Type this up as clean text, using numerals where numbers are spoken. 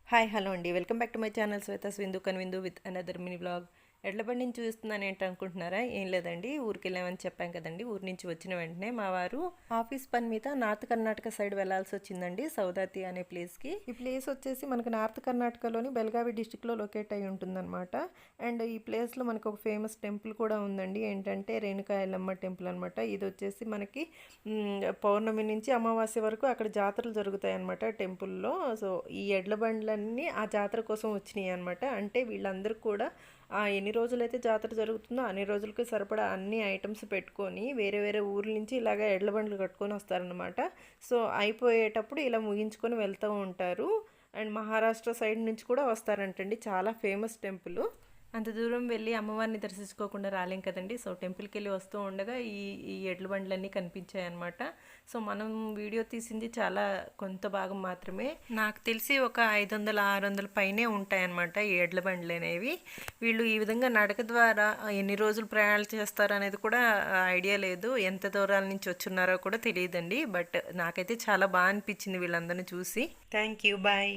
Hi hello అండి, welcome back to my channel Shweta Vindu Kanvindu with another mini vlog. ఎడ్ల బండి నుంచి చూస్తున్నాను ఏంటి అనుకుంటున్నారా? ఏం లేదండి, ఊరికి వెళ్ళామని చెప్పాం కదండి. ఊరి నుంచి వచ్చిన వెంటనే మా వారు ఆఫీస్ పని మీద నార్త్ కర్ణాటక సైడ్ వెళ్లాల్సి వచ్చిందండి, సౌదాతి అనే ప్లేస్కి. ఈ ప్లేస్ వచ్చేసి మనకి నార్త్ కర్ణాటకలోని బెల్గావి డిస్టిక్లో లొకేట్ అయి ఉంటుందన్నమాట. అండ్ ఈ ప్లేస్లో మనకు ఒక ఫేమస్ టెంపుల్ కూడా ఉందండి, ఏంటంటే రేణుకా ఎల్లమ్మ టెంపుల్ అనమాట. ఇది వచ్చేసి మనకి పౌర్ణమి నుంచి అమావాస్య వరకు అక్కడ జాతరలు జరుగుతాయి అనమాట టెంపుల్లో. సో ఈ ఎడ్ల బండ్లన్నీ ఆ జాతర కోసం వచ్చినాయి అనమాట. అంటే వీళ్ళందరూ కూడా ఎన్ని రోజులైతే జాతర జరుగుతుందో అన్ని రోజులకి సరిపడా అన్ని ఐటమ్స్ పెట్టుకొని వేరే వేరే ఊర్ల నుంచి ఇలాగ ఎడ్ల బండ్లు కట్టుకొని వస్తారనమాట. సో అయిపోయేటప్పుడు ఇలా ముగించుకొని వెళ్తూ ఉంటారు. అండ్ మహారాష్ట్ర సైడ్ నుంచి కూడా వస్తారంటండి, చాలా ఫేమస్ టెంపుల్. అంత దూరం వెళ్ళి అమ్మవారిని దర్శించుకోకుండా రాలేం కదండి. సో టెంపుల్కి వెళ్ళి వస్తూ ఉండగా ఈ ఎడ్ల బండ్లన్నీ కనిపించాయి అనమాట. సో మనం వీడియో తీసింది చాలా కొంత భాగం మాత్రమే. నాకు తెలిసి ఒక 500-600 పైనే ఉంటాయన్నమాట ఈ ఎడ్ల బండ్లు అనేవి. వీళ్ళు ఈ విధంగా నడక ద్వారా ఎన్ని రోజులు ప్రయాణాలు చేస్తారు అనేది కూడా ఐడియా లేదు. ఎంత దూరాల నుంచి వచ్చున్నారో కూడా తెలియదండి. బట్ నాకైతే చాలా బాగా అనిపించింది వీళ్ళందరినీ చూసి. Thank you, bye.